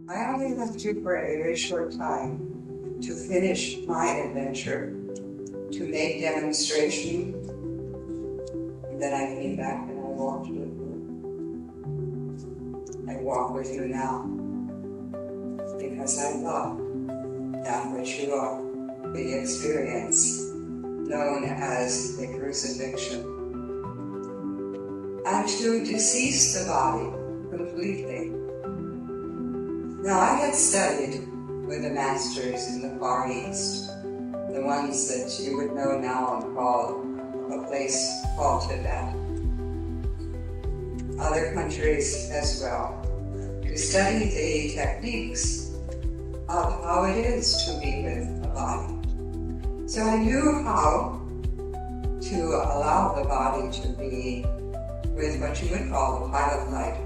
I only left you for a very short time to finish my adventure, to make demonstration. And then I came back and I walked with you. I walk with you now because I love that which you are, the experience known as the crucifixion, and to decease the body completely. Now, I had studied with the masters in the Far East, the ones that you would know now and call a place called Tibet, other countries as well, to study the techniques of how it is to be with a body. So I knew how to allow the body to be with what you would call the pilot light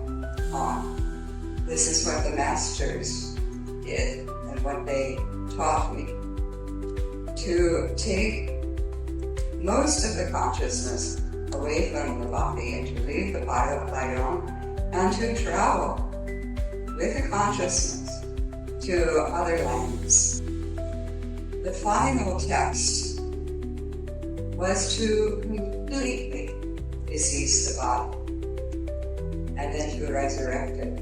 on. This is what the masters did and what they taught me. To take most of the consciousness away from the body and to leave the pilot light on and to travel with the consciousness to other lands. The final test was to completely decease the body and then to resurrect it.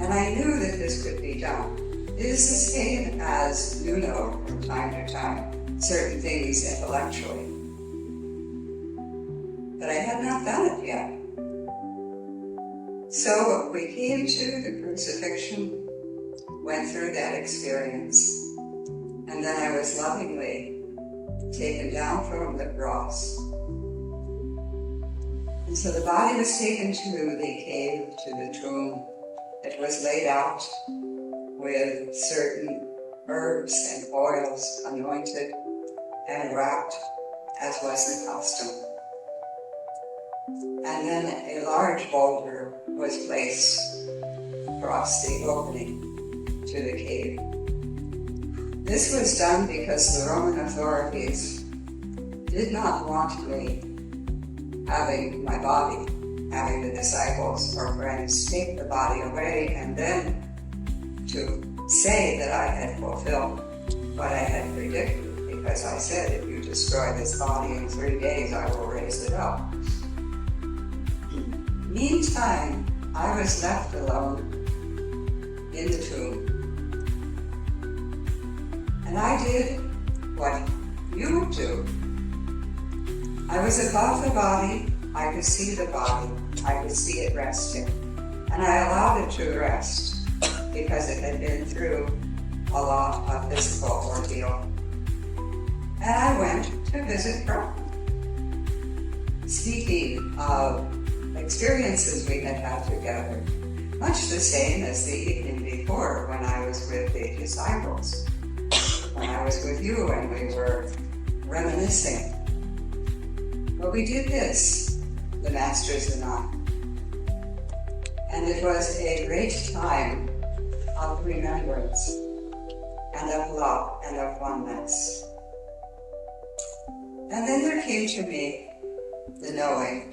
And I knew that this could be done. It is the same as you know from time to time certain things intellectually. But I had not done it yet. So we came to the crucifixion, went through that experience, and then I was lovingly taken down from the cross. And so the body was taken to the cave, to the tomb. It was laid out with certain herbs and oils, anointed and wrapped, as was the custom. And then a large boulder was placed across the opening to the cave. This was done because the Roman authorities did not want me having my body, having the disciples or friends take the body away and then to say that I had fulfilled what I had predicted, because I said, if you destroy this body in 3 days, I will raise it up. Meantime, I was left alone in the tomb. And I did what you would do. I was above the body, I could see the body, I could see it resting. And I allowed it to rest because it had been through a lot of physical ordeal. And I went to visit her. Speaking of experiences we had had together, much the same as the evening before when I was with the disciples, when I was with you and we were reminiscing. But we did this, the masters and I, and it was a great time of remembrance and of love and of oneness. And then there came to me the knowing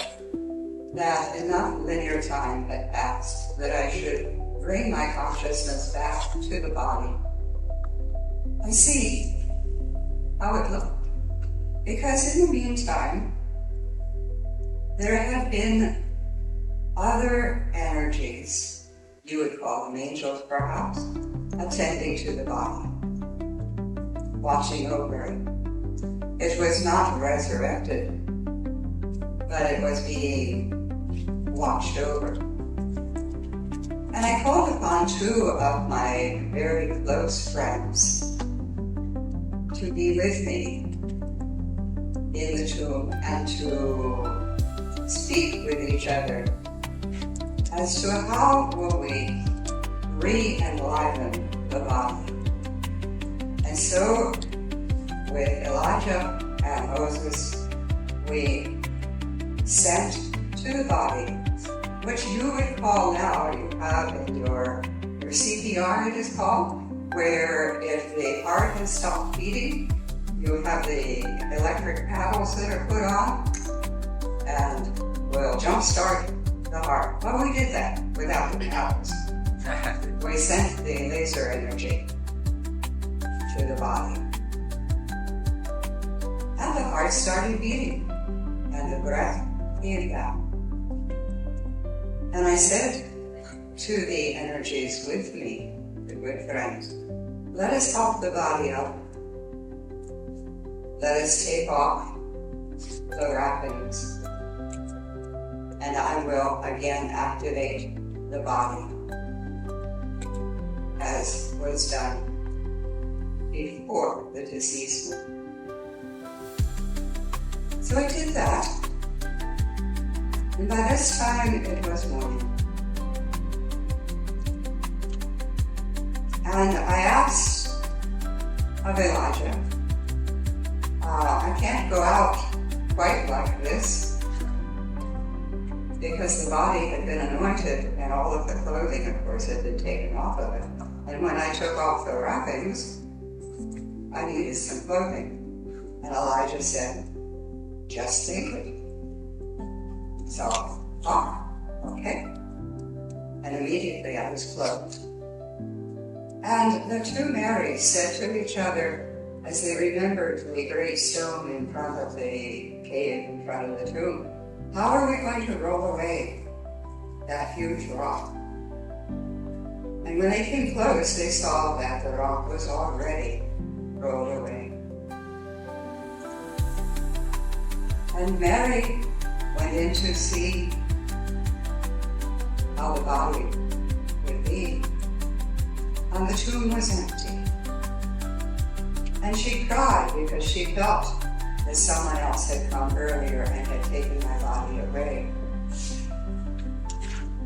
that enough linear time had passed that I should bring my consciousness back to the body and see how it looked. Because in the meantime, there had been other energies, you would call them angels perhaps, attending to the body, watching over it. It was not resurrected, but it was being watched over. And I called upon 2 of my very close friends to be with me in the tomb and to speak with each other as to how will we re-enliven the body. And so with Elijah and Moses, we sent to the body, which you would call now, you have in your CPR, it is called, where if the heart has stopped beating, you have the electric paddles that are put on and will jumpstart the heart. Well, we did that without the paddles. we sent the laser energy to the body. And the heart started beating, and the breath came down. And I said to the energies with me, the good friends, let us help the body up. Let us take off the wrappings, and I will again activate the body as was done before the deceasement. So I did that, and by this time it was morning. And I asked of Elijah, I can't go out quite like this, because the body had been anointed and all of the clothing, of course, had been taken off of it. And when I took off the wrappings, I needed some clothing. And Elijah said, just think it. So, okay. And immediately I was clothed. And the two Marys said to each other, as they remembered the great stone in front of the cave, in front of the tomb, how are we going to roll away that huge rock? And when they came close, they saw that the rock was already rolled away. And Mary went in to see how the body would be. And the tomb was empty. And she cried because she felt that someone else had come earlier and had taken my body away.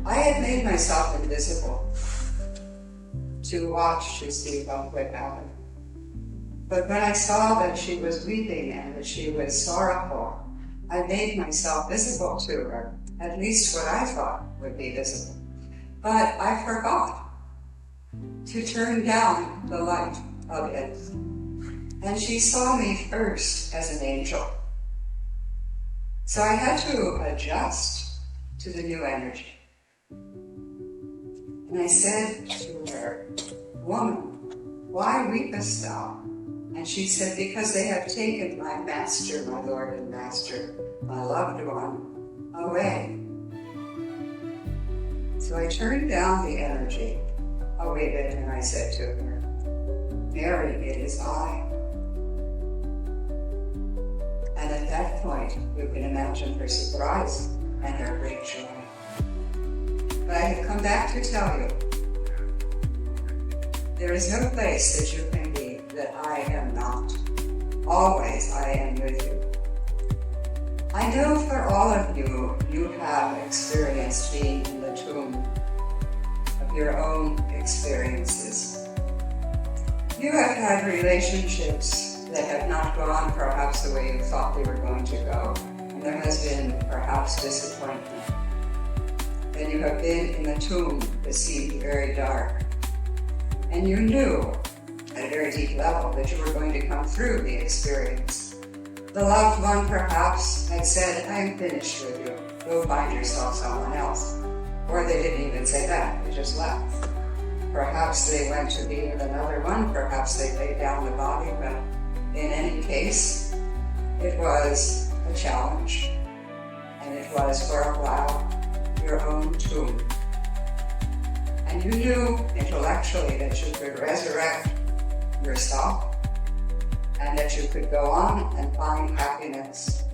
I had made myself invisible to watch to see what would happen. But when I saw that she was weeping and that she was sorrowful, I made myself visible to her, at least what I thought would be visible. But I forgot to turn down the light of it. And she saw me first as an angel. So I had to adjust to the new energy. And I said to her, woman, why weepest thou? And she said, because they have taken my master, my Lord and Master, my loved one, away. So I turned down the energy a wee bit and I said to her, Mary, it is I. And at that point, you can imagine her surprise and her great joy. But I have come back to tell you, there is no place that you can be that I am not. Always I am with you. I know for all of you, you have experienced being in the tomb of your own experiences. You have had relationships that have not gone perhaps the way you thought they were going to go. And there has been perhaps disappointment. And you have been in the tomb that seemed very dark. And you knew at a very deep level that you were going to come through the experience. The loved one perhaps had said, I'm finished with you. Go find yourself someone else. Or they didn't even say that, they just left. Perhaps they went to be with another one, perhaps they laid down the body, but in any case, it was a challenge, and it was for a while your own tomb. And you knew intellectually that you could resurrect yourself, and that you could go on and find happiness.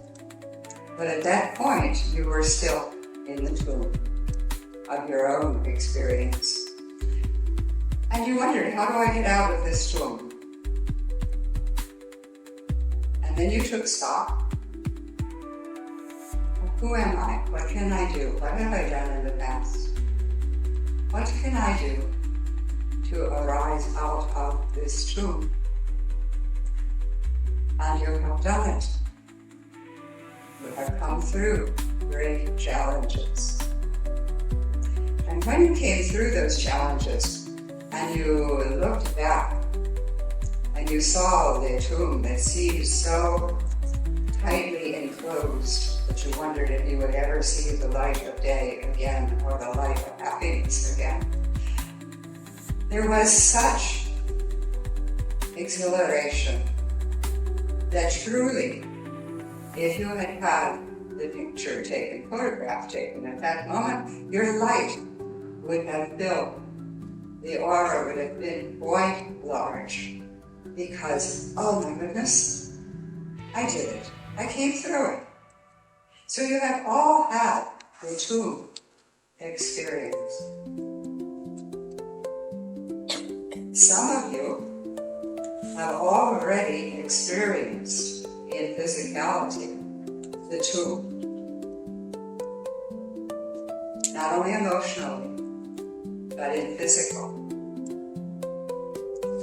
But at that point, you were still in the tomb of your own experience. And you wondered, how do I get out of this tomb? Then you took stock. Who am I? What can I do? What have I done in the past? What can I do to arise out of this tomb? And you have done it. You have come through great challenges. And when you came through those challenges and you looked back, and you saw the tomb that seemed so tightly enclosed that you wondered if you would ever see the light of day again or the light of happiness again. There was such exhilaration that truly, if you had had the picture taken, photograph taken at that moment, your light would have filled. The aura would have been quite large because, oh my goodness, I did it. I came through it. So you have all had the tomb experience. Some of you have already experienced in physicality the tomb. Not only emotionally, but in physical.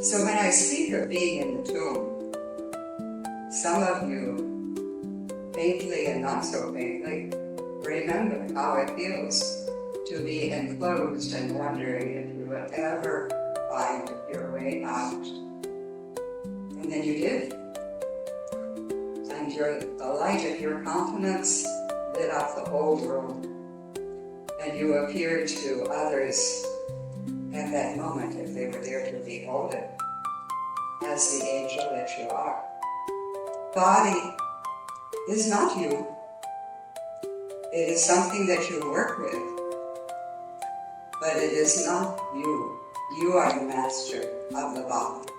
So when I speak of being in the tomb, some of you, faintly and not so faintly, remember how it feels to be enclosed and wondering if you will ever find your way out. And then you did. And the light of your countenance lit up the whole room. And you appeared to others at that moment, if they were there to behold it, as the angel that you are. Body is not you. It is something that you work with, but it is not you. You are the master of the body,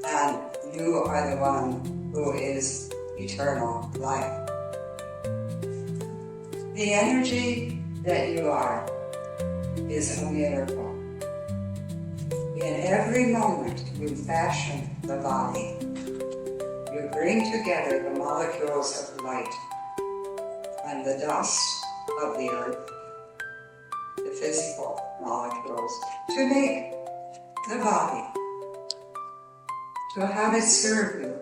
and you are the one who is eternal life. The energy that you are is a miracle. In every moment you fashion the body. You bring together the molecules of light and the dust of the earth, the physical molecules, to make the body, to have it serve you.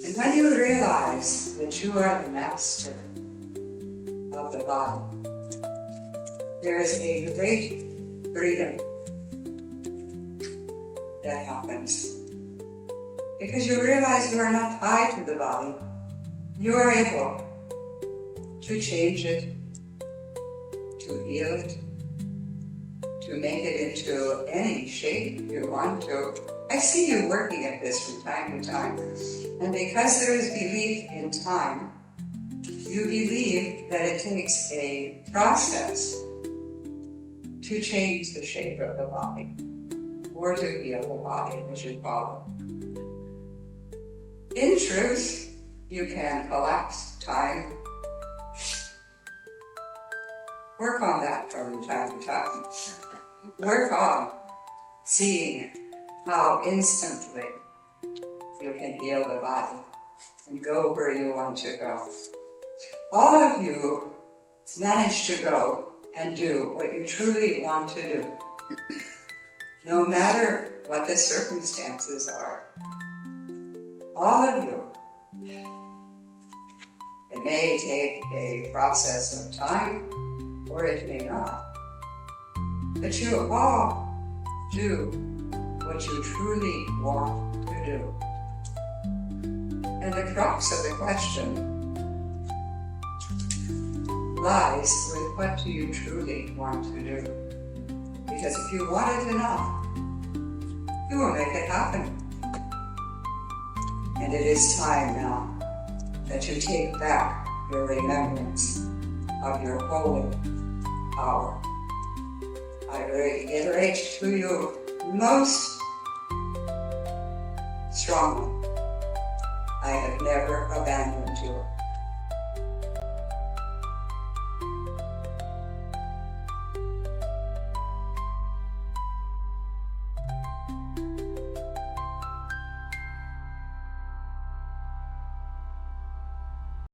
And when you realize that you are the master of the body, there is a great freedom that happens. Because you realize you are not tied to the body. You are able to change it, to heal it, to make it into any shape you want to. I see you working at this from time to time. And because there is belief in time, you believe that it takes a process to change the shape of the body, or to heal the body, as you call it. In truth, you can collapse time. Work on that from time to time. Work on seeing how instantly you can heal the body and go where you want to go. All of you manage to go and do what you truly want to do, no matter what the circumstances are. All of you. It may take a process of time, or it may not. But you all do what you truly want to do. And the crux of the question lies with what do you truly want to do. Because if you want it enough, you will make it happen. And it is time now that you take back your remembrance of your holy power. I reiterate to you most strongly, I have never abandoned you.